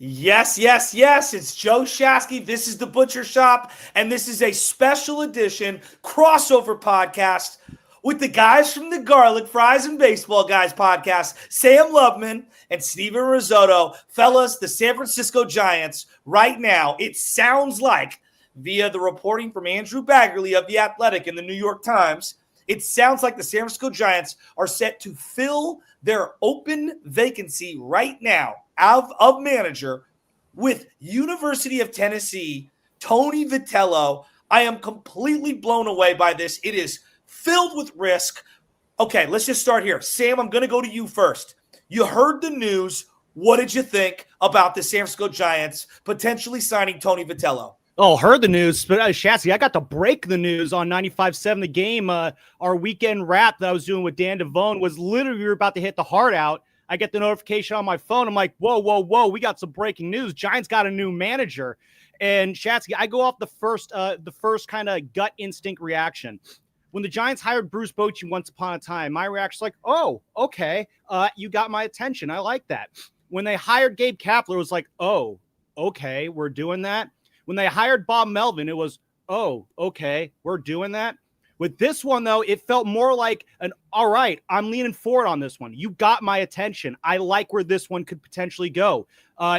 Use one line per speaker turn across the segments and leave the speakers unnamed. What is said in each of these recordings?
Yes, yes, yes. It's Joe Shasky. This is the Butcher Shop, and this is a special edition crossover podcast with the guys from the Garlic Fries and Baseball Guys podcast, Sam Loveman and Steven Risotto. Fellas, the San Francisco Giants right now, it sounds like, via the reporting from Andrew Baggerly of The Athletic and the New York Times, it sounds like the San Francisco Giants are set to fill their open vacancy right now of manager with University of Tennessee, Tony Vitello. I am completely blown away by this. It is filled with risk. Okay, let's just start here. Sam, I'm going to go to you first. You heard the news. What did you think about the San Francisco Giants potentially signing Tony Vitello?
Oh, heard the news, but Shasky, I got to break the news on 95.7 The Game. Our weekend wrap that I was doing with Dan Devone was literally, we were about to hit the heart out. I get the notification on my phone. I'm like, whoa, we got some breaking news. Giants got a new manager. And Shasky, I go off the first kind of gut instinct reaction. When the Giants hired Bruce Bochy once upon a time, my reaction was like, oh, okay, you got my attention. I like that. When they hired Gabe Kapler, it was like, oh, okay, we're doing that. When they hired Bob Melvin, it was, oh, okay, we're doing that. With this one, though, it felt more like all right, I'm leaning forward on this one. You got my attention. I like where this one could potentially go.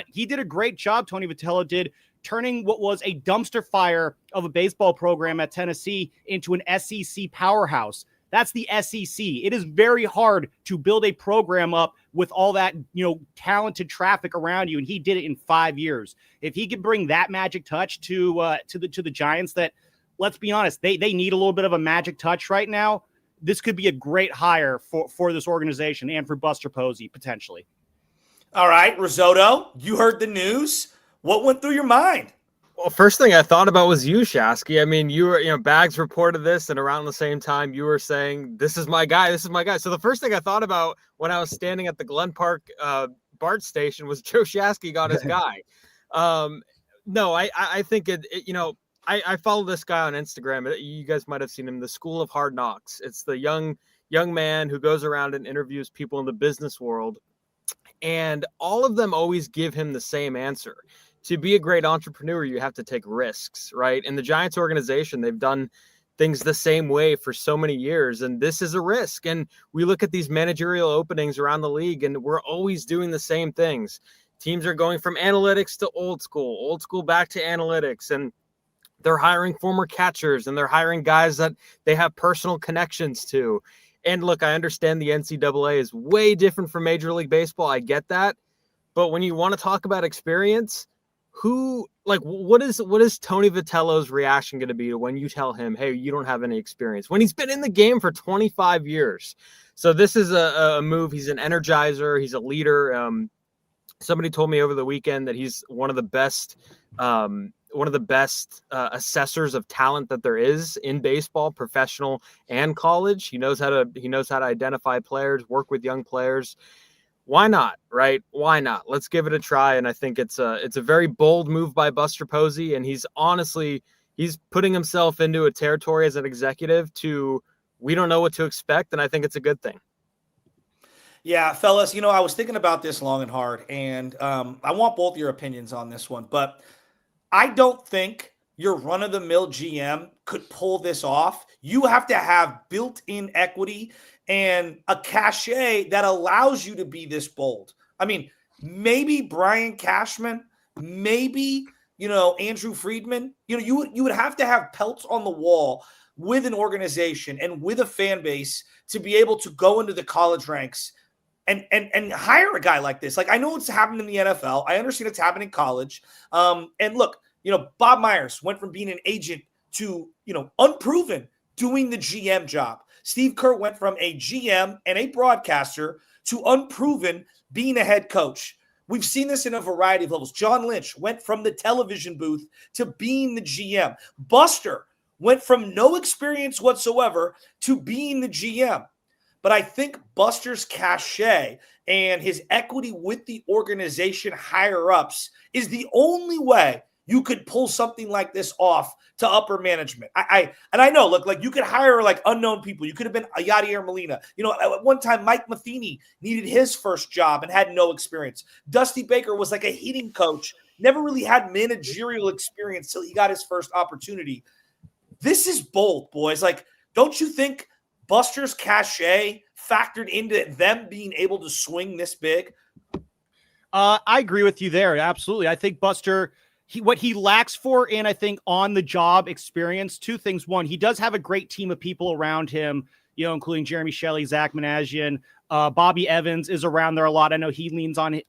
He did a great job, Tony Vitello did, turning what was a dumpster fire of a baseball program at Tennessee into an SEC powerhouse. That's the SEC. It is very hard to build a program up with all that, talented traffic around you, and he did it in 5 years. If he could bring that magic touch to the Giants, that, let's be honest, they need a little bit of a magic touch right now. This could be a great hire for this organization and for Buster Posey potentially.
All right, Risotto, you heard the news. What went through your mind?
Well, first thing I thought about was you, Shasky. I mean, you were, Bags reported this, and around the same time you were saying, this is my guy. So the first thing I thought about when I was standing at the Glen Park BART station was Joe Shasky got his guy. No, I think I follow this guy on Instagram. You guys might have seen him, the School of Hard Knocks. It's the young man who goes around and interviews people in the business world. And all of them always give him the same answer. To be a great entrepreneur, you have to take risks, right? And the Giants organization, they've done things the same way for so many years, and this is a risk. And we look at these managerial openings around the league, and we're always doing the same things. Teams are going from analytics to old school back to analytics, and they're hiring former catchers, and they're hiring guys that they have personal connections to. And look, I understand the NCAA is way different from Major League Baseball. I get that. But when you want to talk about experience, what is Tony Vitello's reaction going to be to when you tell him, hey, you don't have any experience, when he's been in the game for 25 years? So this is a move. He's an energizer. He's a leader. Somebody told me over the weekend that he's one of the best assessors of talent that there is in baseball, professional and college. He knows how to identify players, work with young players. Why not, right? Why not? Let's give it a try. And I think it's a very bold move by Buster Posey. And he's putting himself into a territory as an executive we don't know what to expect. And I think it's a good thing.
Yeah, fellas, I was thinking about this long and hard, and I want both your opinions on this one. But I don't think your run-of-the-mill GM could pull this off. You have to have built-in equity and a cachet that allows you to be this bold. I mean, maybe Brian Cashman, maybe, Andrew Friedman. You would have to have pelts on the wall with an organization and with a fan base to be able to go into the college ranks and hire a guy like this. Like, I know it's happened in the NFL. I understand it's happening in college. And look, Bob Myers went from being an agent to, unproven, doing the GM job. Steve Kerr went from a GM and a broadcaster to unproven, being a head coach. We've seen this in a variety of levels. John Lynch went from the television booth to being the GM. Buster went from no experience whatsoever to being the GM. But I think Buster's cachet and his equity with the organization higher ups is the only way you could pull something like this off to upper management. I know, look, like you could hire like unknown people. You could have been a Yadier Molina. You know, at one time, Mike Matheny needed his first job and had no experience. Dusty Baker was like a hitting coach, never really had managerial experience till he got his first opportunity. This is bold, boys. Like, don't you think Buster's cachet factored into them being able to swing this big?
I agree with you there. Absolutely. I think Buster, what he lacks for in, I think, on the job experience, two things. One, he does have a great team of people around him, you know, including Jeremy Shelley, Zach Managian, Bobby Evans is around there a lot. I know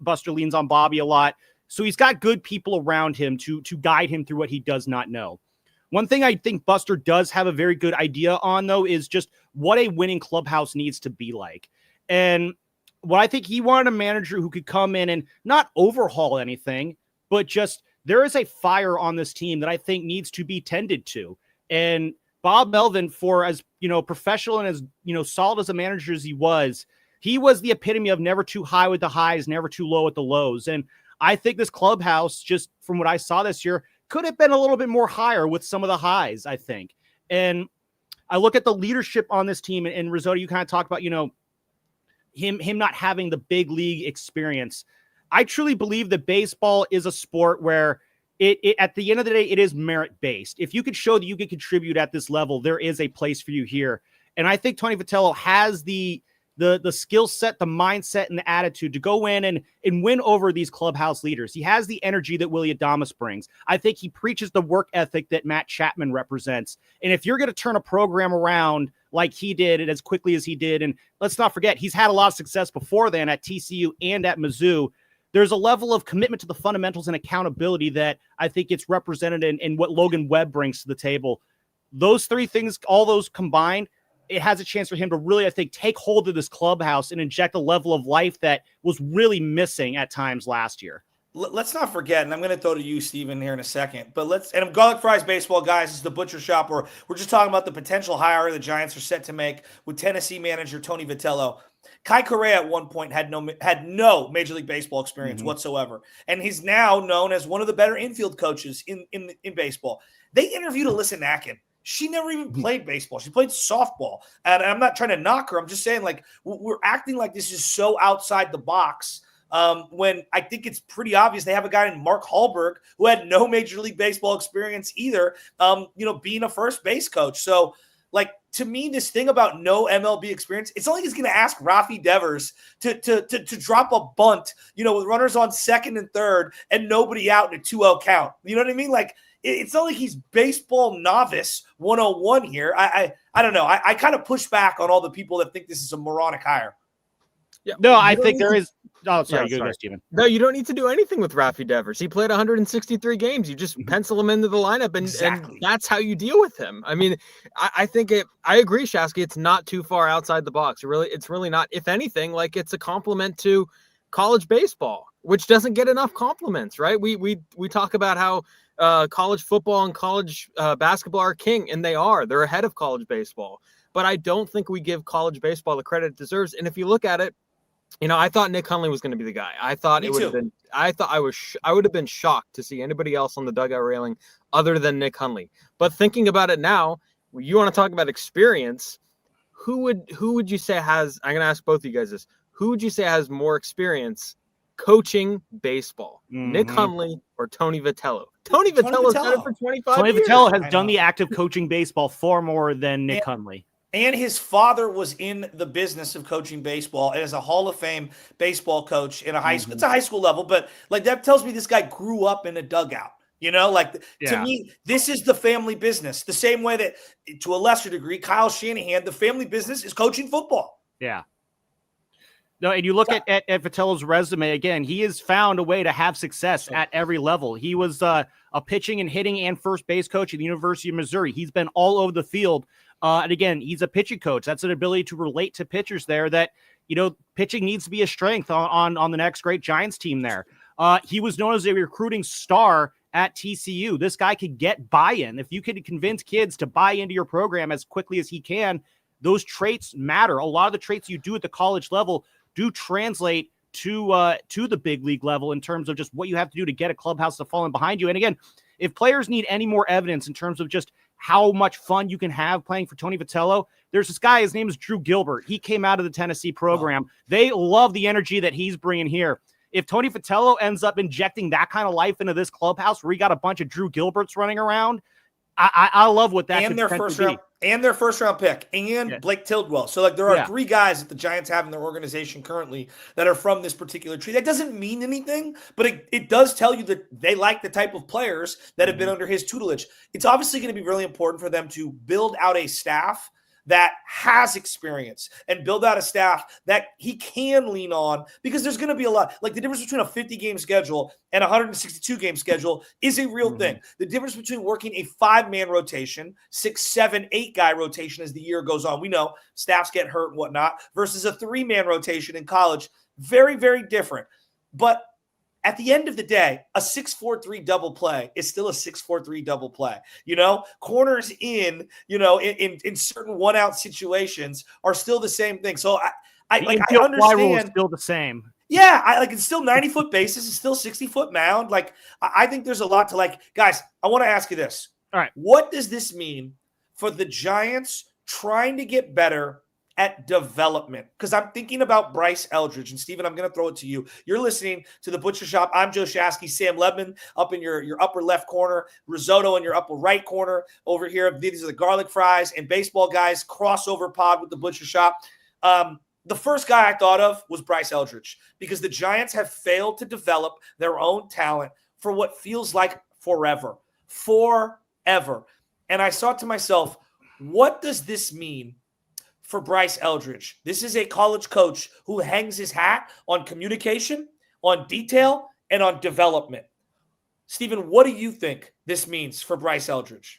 Buster leans on Bobby a lot. So he's got good people around him to guide him through what he does not know. One thing I think Buster does have a very good idea on, though, is just what a winning clubhouse needs to be like. And what I think he wanted a manager who could come in and not overhaul anything, but just there is a fire on this team that I think needs to be tended to. And Bob Melvin, for as, you know, professional and as, you know, solid as a manager as he was the epitome of never too high with the highs, never too low at the lows. And I think this clubhouse, just from what I saw this year, could have been a little bit more higher with some of the highs, I think. And I look at the leadership on this team, and Risotto, you kind of talked about, you know, him not having the big league experience. I truly believe that baseball is a sport where it at the end of the day, it is merit-based. If you could show that you could contribute at this level, there is a place for you here. And I think Tony Vitello has the skill set, the mindset, and the attitude to go in and win over these clubhouse leaders. He has the energy that Willy Adames brings. I think he preaches the work ethic that Matt Chapman represents. And if you're going to turn a program around like he did and as quickly as he did, and let's not forget, he's had a lot of success before then at TCU and at Mizzou, there's a level of commitment to the fundamentals and accountability that I think it's represented in what Logan Webb brings to the table. Those three things, all those combined, it has a chance for him to really, I think, take hold of this clubhouse and inject a level of life that was really missing at times last year.
Let's not forget, and I'm going to throw to you, Steven, here in a second, but and Garlic Fries Baseball, guys, this is the Butcher Shop, where we're just talking about the potential hire the Giants are set to make with Tennessee manager Tony Vitello. Kai Correa at one point had no Major League Baseball experience whatsoever, and he's now known as one of the better infield coaches in baseball. They interviewed Alyssa Nacken. She never even played baseball. She played softball. And I'm not trying to knock her. I'm just saying, like, we're acting like this is so outside the box when I think it's pretty obvious they have a guy named Mark Hallberg who had no Major League Baseball experience either, being a first base coach. So, like, to me, this thing about no MLB experience, it's not like he's going to ask Rafi Devers to drop a bunt, with runners on second and third and nobody out in a 2-0 count. You know what I mean? Like, it's not like he's baseball novice 101 here. I don't know. I kind of push back on all the people that think this is a moronic hire.
Yeah. No, I think there is. Oh, sorry. Yeah, go, Steven.
No, you don't need to do anything with Rafi Devers. He played 163 games. You just pencil him into the lineup, and that's how you deal with him. I mean, I think I agree, Shasky. It's not too far outside the box. It's really not. If anything, like, it's a compliment to college baseball, which doesn't get enough compliments, right? We talk about how college football and college basketball are king, and they're ahead of college baseball. But I don't think we give college baseball the credit it deserves. And if you look at it, I thought Nick Hundley was going to be the guy. I thought I would have been shocked to see anybody else on the dugout railing other than Nick Hundley. But thinking about it now, you want to talk about experience. Who would you say has? I'm going to ask both of you guys this. Who would you say has more experience coaching baseball? Nick Hundley or Tony Vitello? Tony Vitello's done it for 25
Tony
years.
Vitello has done the act of coaching baseball far more than Nick Hundley.
And his father was in the business of coaching baseball as a Hall of Fame baseball coach in a high school. It's a high school level, but like that tells me this guy grew up in a dugout. To me, this is the family business. The same way that, to a lesser degree, Kyle Shanahan, the family business is coaching football.
Yeah. No, and you look at Vitello's resume again, he has found a way to have success at every level. He was a pitching and hitting and first base coach at the University of Missouri. He's been all over the field. And again, he's a pitching coach. That's an ability to relate to pitchers there that, pitching needs to be a strength on the next great Giants team there. He was known as a recruiting star at TCU. This guy could get buy-in. If you could convince kids to buy into your program as quickly as he can, those traits matter. A lot of the traits you do at the college level do translate to the big league level in terms of just what you have to do to get a clubhouse to fall in behind you. And again, If players need any more evidence in terms of just how much fun you can have playing for Tony Vitello, there's this guy, his name is Drew Gilbert. He came out of the Tennessee program. They love the energy that he's bringing here. If Tony Vitello ends up injecting that kind of life into this clubhouse where you got a bunch of Drew Gilberts running around, I love what that
and
could
their first round pick and Blake Tildwell. So like there are 3 guys that the Giants have in their organization currently that are from this particular tree. That doesn't mean anything, but it does tell you that they like the type of players that have been under his tutelage. It's obviously going to be really important for them to build out a staff that has experience and build out a staff that he can lean on, because there's going to be a lot. Like the difference between a 50-game schedule and a 162-game schedule is a real thing. The difference between working a 5-man rotation, 6, 7, 8-guy rotation as the year goes on, we know staffs get hurt and whatnot, versus a 3-man rotation in college, very, very different. But at the end of the day, a 6-4-3 double play is still a 6-4-3 double play. Corners in certain 1-out situations are still the same thing. So I understand.
Still the same.
Yeah, it's still 90-foot bases. It's still 60-foot mound. Like, I think there's a lot to like. Guys, I want to ask you this.
All right.
What does this mean for the Giants trying to get better at development? Because I'm thinking about Bryce Eldridge. And Steven, I'm going to throw it to you. You're listening to The Butcher Shop. I'm Joe Shasky, Sam Lebman up in your upper left corner, risotto in your upper right corner over here. These are the garlic fries and baseball guys crossover pod with The Butcher Shop. The first guy I thought of was Bryce Eldridge, because the Giants have failed to develop their own talent for what feels like forever. And I thought to myself, what does this mean for Bryce Eldridge? This is a college coach who hangs his hat on communication, on detail, and on development. Steven, what do you think this means for Bryce Eldridge?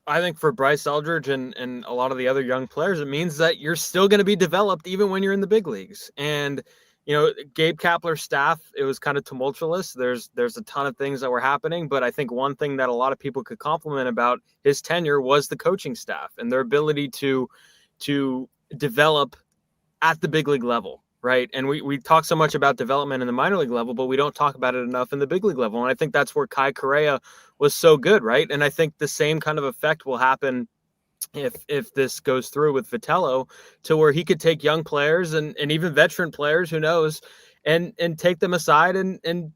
I think for Bryce Eldridge and a lot of the other young players, it means that you're still going to be developed even when you're in the big leagues. And, Gabe Kapler's staff, it was kind of tumultuous. There's a ton of things that were happening, but I think one thing that a lot of people could compliment about his tenure was the coaching staff and their ability to develop at the big league level, right? And we talk so much about development in the minor league level, but we don't talk about it enough in the big league level. And I think that's where Kai Correa was so good, right? And I think the same kind of effect will happen if this goes through with Vitello, to where he could take young players and even veteran players, who knows, and take them aside and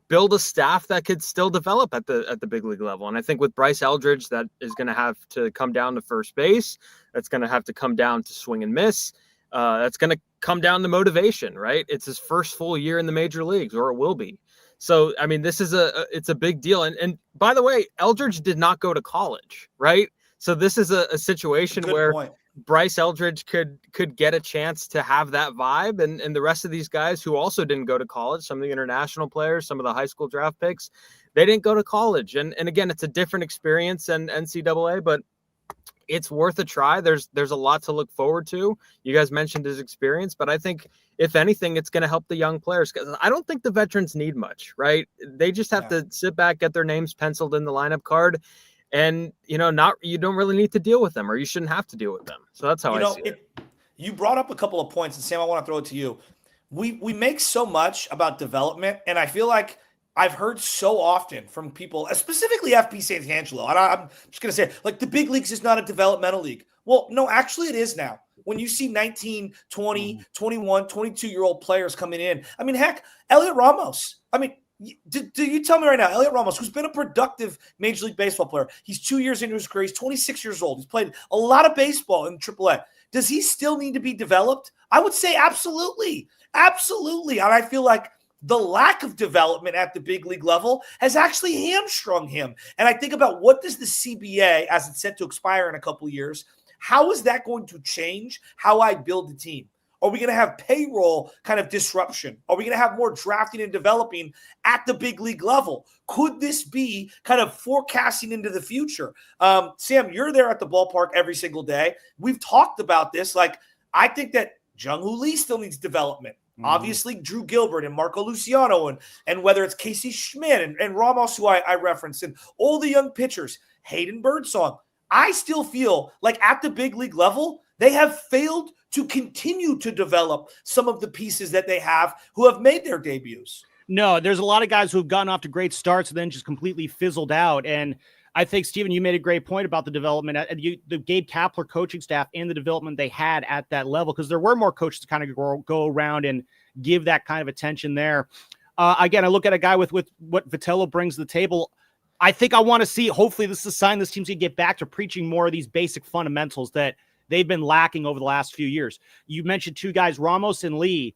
build a staff that could still develop at the big league level. And I think with Bryce Eldridge, that is going to have to come down to first base. That's going to have to come down to swing and miss. That's going to come down to motivation, right? It's his first full year in the major leagues, or it will be. So, I mean, this is it's a big deal. And by the way, Eldridge did not go to college, right? So this is a situation where Bryce Eldridge could get a chance to have that vibe. And the rest of these guys who also didn't go to college, some of the international players, some of the high school draft picks, they didn't go to college. And again, it's a different experience than NCAA, but it's worth a try. There's a lot to look forward to. You guys mentioned his experience, but I think if anything, it's going to help the young players, because I don't think the veterans need much, right? They just have to sit back, get their names penciled in the lineup card. And, you don't really need to deal with them, or you shouldn't have to deal with them. So that's how I see it.
You brought up a couple of points, and Sam, I want to throw it to you. We make so much about development, and I feel like I've heard so often from people, specifically FP Santangelo, and I'm just going to say, like, the big leagues is not a developmental league. Well, no, actually it is now. When you see 19, 20, 21, 22-year-old players coming in. I mean, heck, Elliot Ramos. I mean, do you tell me right now, Elliot Ramos, who's been a productive Major League Baseball player, he's 2 years into his career, he's 26 years old, he's played a lot of baseball in AAA. Does he still need to be developed? I would say absolutely. Absolutely. And I feel like the lack of development at the big league level has actually hamstrung him. And I think about, what does the CBA, as it's set to expire in a couple of years, how is that going to change how I build the team? Are we going to have payroll kind of disruption? Are we going to have more drafting and developing at the big league level? Could this be kind of forecasting into the future? Sam, you're there at the ballpark every single day. We've talked about this. Like, I think that Jung-Hoo Lee still needs development. Obviously, Drew Gilbert and Marco Luciano, and whether it's Casey Schmidt and Ramos, who I referenced, and all the young pitchers, Hayden Birdsong. I still feel like at the big league level, they have failed to continue to develop some of the pieces that they have who have made their debuts.
No, there's a lot of guys who've gotten off to great starts and then just completely fizzled out. And I think, Steven, you made a great point about the development, the Gabe Kapler coaching staff and the development they had at that level, because there were more coaches to kind of go around and give that kind of attention there. Again, I look at a guy with what Vitello brings to the table. I think I want to see, hopefully this is a sign this team's going to get back to preaching more of these basic fundamentals that they've been lacking over the last few years. You mentioned two guys, Ramos and Lee.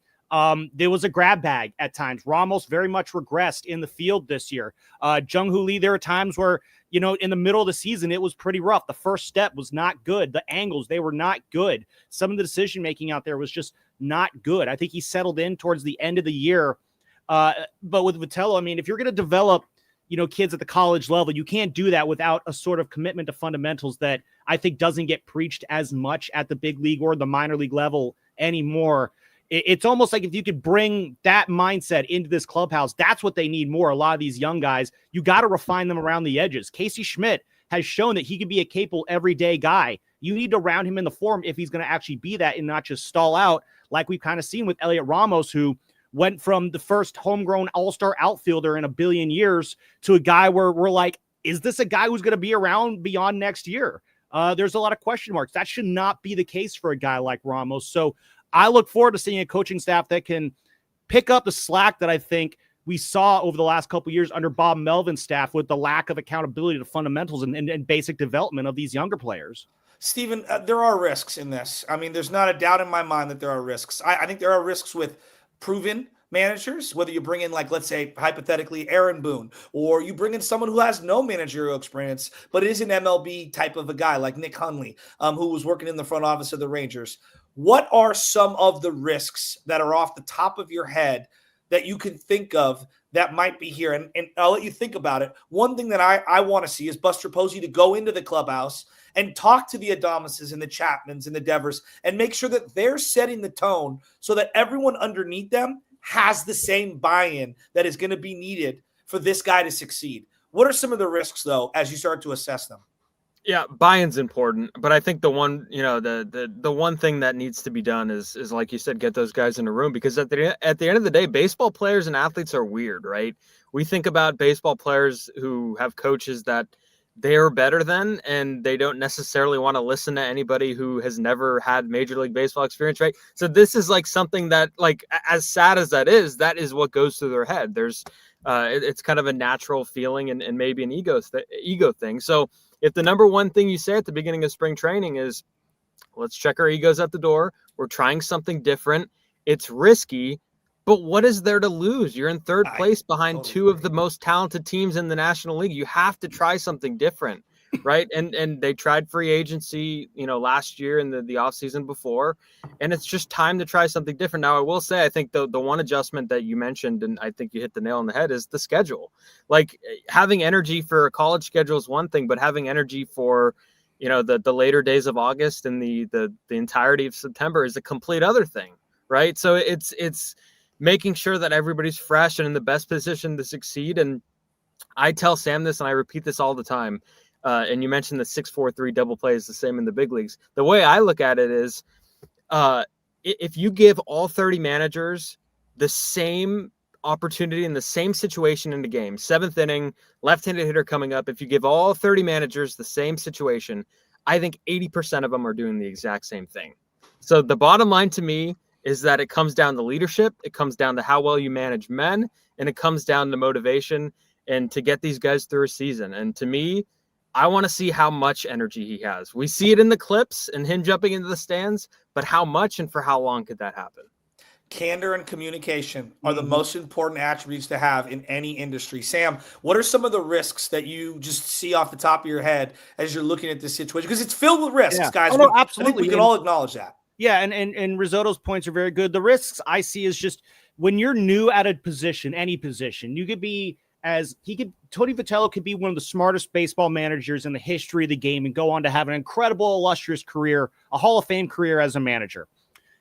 There was a grab bag at times. Ramos very much regressed in the field this year. Jung-Hoo Lee, there are times where, in the middle of the season, it was pretty rough. The first step was not good. The angles, they were not good. Some of the decision-making out there was just not good. I think he settled in towards the end of the year. But with Vitello, I mean, if you're going to develop, kids at the college level, you can't do that without a sort of commitment to fundamentals that I think doesn't get preached as much at the big league or the minor league level anymore. It's almost like if you could bring that mindset into this clubhouse, that's what they need more. A lot of these young guys, you got to refine them around the edges. Casey Schmidt has shown that he can be a capable everyday guy. You need to round him in the form if he's going to actually be that and not just stall out like we've kind of seen with Elliot Ramos, who went from the first homegrown all-star outfielder in a billion years to a guy where we're like, is this a guy who's going to be around beyond next year? There's a lot of question marks. That should not be the case for a guy like Ramos. So I look forward to seeing a coaching staff that can pick up the slack that I think we saw over the last couple of years under Bob Melvin's staff with the lack of accountability to fundamentals and basic development of these younger players.
Stephen, there are risks in this. I mean, there's not a doubt in my mind that there are risks. I think there are risks with proven managers, whether you bring in, like, let's say, hypothetically, Aaron Boone, or you bring in someone who has no managerial experience, but is an MLB type of a guy like Nick Hundley, who was working in the front office of the Rangers. What are some of the risks that are off the top of your head that you can think of that might be here? And I'll let you think about it. One thing that I want to see is Buster Posey to go into the clubhouse and talk to the Adamises and the Chapmans and the Devers and make sure that they're setting the tone so that everyone underneath them has the same buy-in that is going to be needed for this guy to succeed. What are some of the risks, though, as you start to assess them?
Yeah, buy-in's important, but I think the one, the one thing that needs to be done is like you said, get those guys in a room, because at the end of the day, baseball players and athletes are weird, right? We think about baseball players who have coaches that they're better than, and they don't necessarily want to listen to anybody who has never had Major League Baseball experience, right? So this is like something that, like, as sad as that is what goes through their head. There's, it's kind of a natural feeling and maybe an ego thing. So if the number one thing you say at the beginning of spring training is, let's check our egos at the door, we're trying something different, it's risky, but what is there to lose? You're in third place behind two of the most talented teams in the National League. You have to try something different, right? And they tried free agency, last year and the offseason before, and it's just time to try something different. Now, I will say, I think the one adjustment that you mentioned, and I think you hit the nail on the head, is the schedule. Like, having energy for a college schedule is one thing, but having energy for, the later days of August and the entirety of September is a complete other thing, right? So it's making sure that everybody's fresh and in the best position to succeed. And I tell Sam this, and I repeat this all the time. And you mentioned the 6-4-3 double play is the same in the big leagues. The way I look at it is, if you give all 30 managers the same opportunity in the same situation in the game, seventh inning, left-handed hitter coming up, if you give all 30 managers the same situation, I think 80% of them are doing the exact same thing. So the bottom line to me is that it comes down to leadership, it comes down to how well you manage men, and it comes down to motivation and to get these guys through a season. And to me, I want to see how much energy he has. We see it in the clips and him jumping into the stands, but how much and for how long could that happen?
Candor and communication are the most important attributes to have in any industry. Sam, what are some of the risks that you just see off the top of your head as you're looking at this situation? Because it's filled with risks, guys.
No, absolutely.
I think we can all acknowledge that.
Yeah, and Risotto's points are very good. The risks I see is just when you're new at a position, any position, you could be Tony Vitello could be one of the smartest baseball managers in the history of the game and go on to have an incredible, illustrious career, a Hall of Fame career as a manager.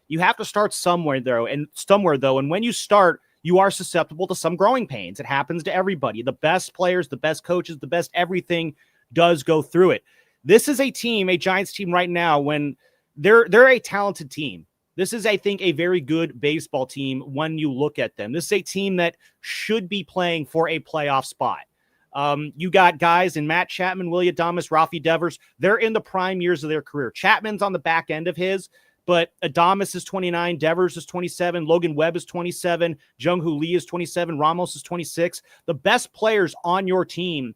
You have to start somewhere, though. And when you start, you are susceptible to some growing pains. It happens to everybody. The best players, the best coaches, the best everything does go through it. This is a Giants team right now, when they're a talented team. This is, I think, a very good baseball team when you look at them. This is a team that should be playing for a playoff spot. You got guys in Matt Chapman, Willie Adames, Rafi Devers. They're in the prime years of their career. Chapman's on the back end of his, but Adames is 29, Devers is 27, Logan Webb is 27, Jung-Hoo Lee is 27, Ramos is 26. The best players on your team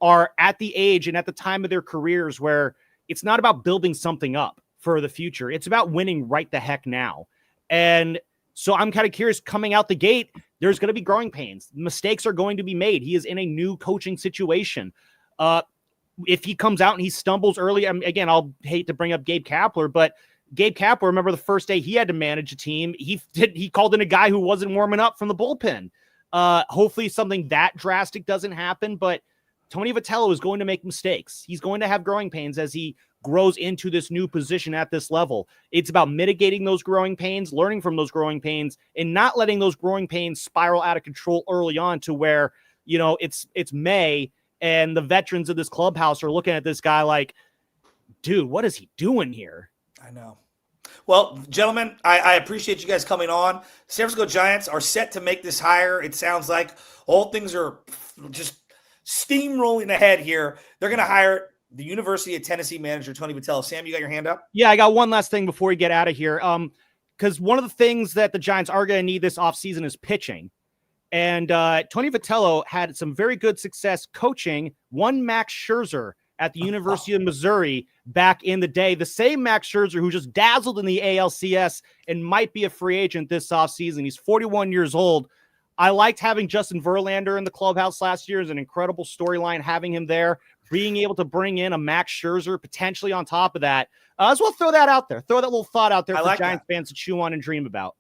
are at the age and at the time of their careers where it's not about building something up for the future. It's about winning right the heck now. And so I'm kind of curious, coming out the gate, there's going to be growing pains. Mistakes are going to be made. He is in a new coaching situation. If he comes out and he stumbles early, again, I'll hate to bring up Gabe Kapler, but Gabe Kapler, remember the first day he had to manage a team, he called in a guy who wasn't warming up from the bullpen. Hopefully something that drastic doesn't happen, but Tony Vitello is going to make mistakes. He's going to have growing pains as he grows into this new position at this level. It's about mitigating those growing pains, learning from those growing pains, and not letting those growing pains spiral out of control early on to where, it's May and the veterans of this clubhouse are looking at this guy like, dude, what is he doing here?
I know. Well, gentlemen, I appreciate you guys coming on. San Francisco Giants are set to make this hire. It sounds like all things are just steamrolling ahead here. They're going to hire the University of Tennessee manager, Tony Vitello. Sam, you got your hand up?
Yeah, I got one last thing before we get out of here. Because one of the things that the Giants are going to need this offseason is pitching. And Tony Vitello had some very good success coaching one Max Scherzer at the University of Missouri back in the day. The same Max Scherzer who just dazzled in the ALCS and might be a free agent this offseason. He's 41 years old. I liked having Justin Verlander in the clubhouse last year. Is an incredible storyline having him there. Being able to bring in a Max Scherzer potentially on top of that. As well, throw that out there. Throw that little thought out there for Giants fans to chew on and dream about.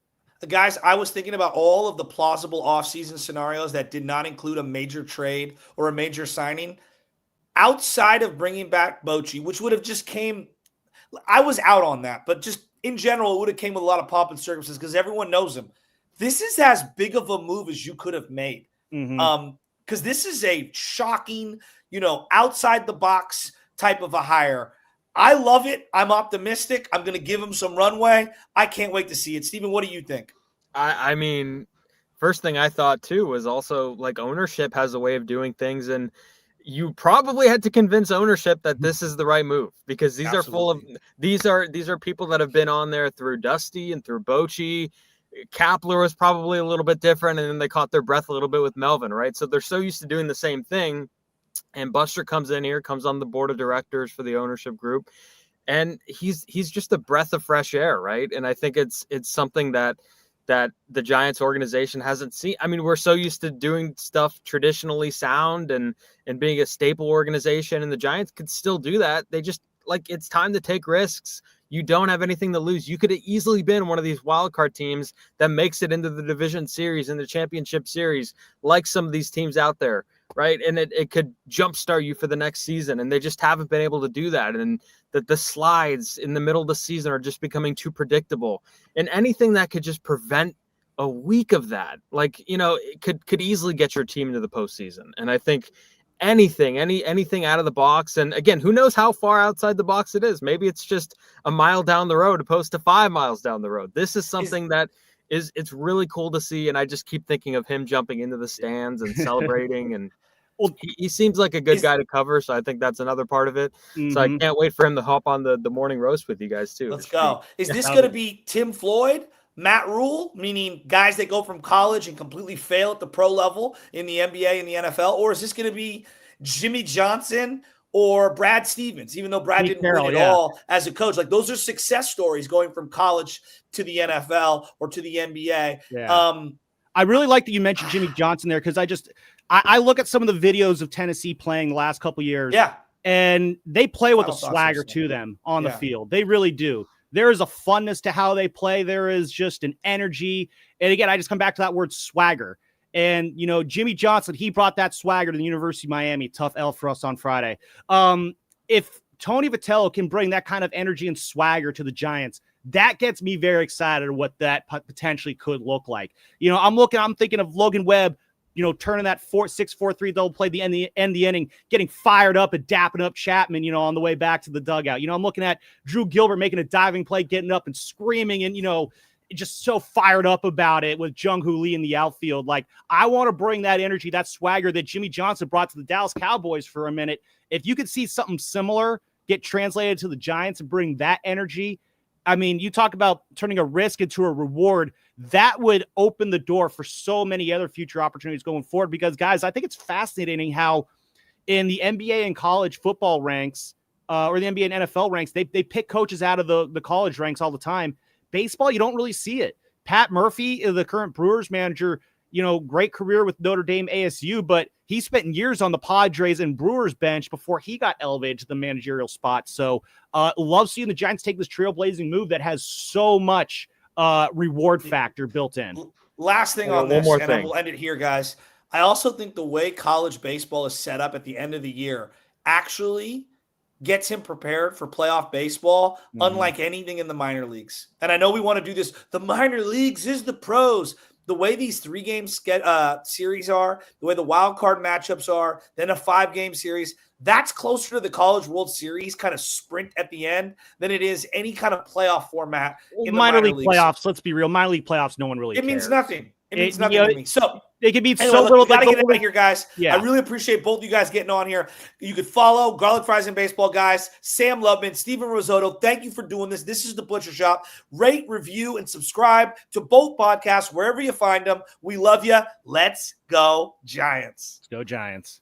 Guys, I was thinking about all of the plausible offseason scenarios that did not include a major trade or a major signing. Outside of bringing back Bochy, which would have just came – I was out on that. But just in general, it would have came with a lot of pomp and circumstances because everyone knows him. This is as big of a move as you could have made. Because this is a shocking, outside the box type of a hire. I love it. I'm optimistic. I'm going to give him some runway. I can't wait to see it. Steven, what do you think?
I mean, first thing I thought too was also like ownership has a way of doing things, and you probably had to convince ownership that this is the right move because these
Absolutely.
are full of these are people that have been on there through Dusty and through Bochy. Kapler was probably a little bit different, and then they caught their breath a little bit with Melvin, right? So they're so used to doing the same thing. And Buster comes in here, comes on the board of directors for the ownership group, and he's just a breath of fresh air, right? And I think it's something that the Giants organization hasn't seen. I mean, we're so used to doing stuff traditionally sound and being a staple organization, and the Giants could still do that. They just it's time to take risks. You don't have anything to lose. You could have easily been one of these wildcard teams that makes it into the division series and the championship series, like some of these teams out there, right? And it could jumpstart you for the next season, and they just haven't been able to do that. And the slides in the middle of the season are just becoming too predictable. And anything that could just prevent a week of that, it could easily get your team into the postseason. And I think anything out of the box. And again, who knows how far outside the box it is? Maybe it's just a mile down the road opposed to 5 miles down the road. This is something it's really cool to see. And I just keep thinking of him jumping into the stands and celebrating. And he seems like a good guy to cover. So I think that's another part of it. So I can't wait for him to hop on the morning roast with you guys too.
Let's go. Is this going to be Tim Floyd, Matt Rule, meaning guys that go from college and completely fail at the pro level in the NBA and the NFL? Or is this going to be Jimmy Johnson or Brad Stevens, even though Brad didn't win it all as a coach? Those are success stories going from college to the NFL or to the NBA.
Yeah. I really like that you mentioned Jimmy Johnson there because I look at some of the videos of Tennessee playing the last couple of years.
Yeah.
And they play with a swagger to them on the field. They really do. There is a funness to how they play. There is just an energy. And again, I just come back to that word swagger. And, Jimmy Johnson, he brought that swagger to the University of Miami. Tough L for us on Friday. If Tony Vitello can bring that kind of energy and swagger to the Giants, that gets me very excited what that potentially could look like. I'm thinking of Logan Webb turning that 6-4-3 double play, the end the inning, getting fired up and dapping up Chapman, on the way back to the dugout. I'm looking at Drew Gilbert making a diving play, getting up and screaming and, just so fired up about it with Jung-Hoo Lee in the outfield. Like, I want to bring that energy, that swagger that Jimmy Johnson brought to the Dallas Cowboys for a minute. If you could see something similar get translated to the Giants and bring that energy, I mean, you talk about turning a risk into a reward. That would open the door for so many other future opportunities going forward. Because, guys, I think it's fascinating how in the NBA and college football ranks, or the NBA and NFL ranks, they pick coaches out of the college ranks all the time. Baseball, you don't really see it. Pat Murphy, the current Brewers manager, great career with Notre Dame ASU, but he spent years on the Padres and Brewers bench before he got elevated to the managerial spot. So love seeing the Giants take this trailblazing move that has so much reward factor built in.
Last thing on this, and we'll end it here, guys. I also think the way college baseball is set up at the end of the year actually gets him prepared for playoff baseball, unlike anything in the minor leagues. And I know we want to do this. The minor leagues is the pros. The way these 3-game series are, the way the wild card matchups are, then a 5-game series, that's closer to the College World Series kind of sprint at the end than it is any kind of playoff format in the
minor league
leagues.
Playoffs. Let's be real. Minor league playoffs, no one really cares.
It means nothing. It means nothing to me. So
they can be
anyway,
so little.
We gotta get out of here, guys.
Yeah.
I really appreciate both of you guys getting on here. You could follow Garlic Fries and Baseball guys, Sam Loveman, Steven Risotto. Thank you for doing this. This is the Butcher Shop. Rate, review, and subscribe to both podcasts wherever you find them. We love you. Let's go Giants.
Let's go Giants.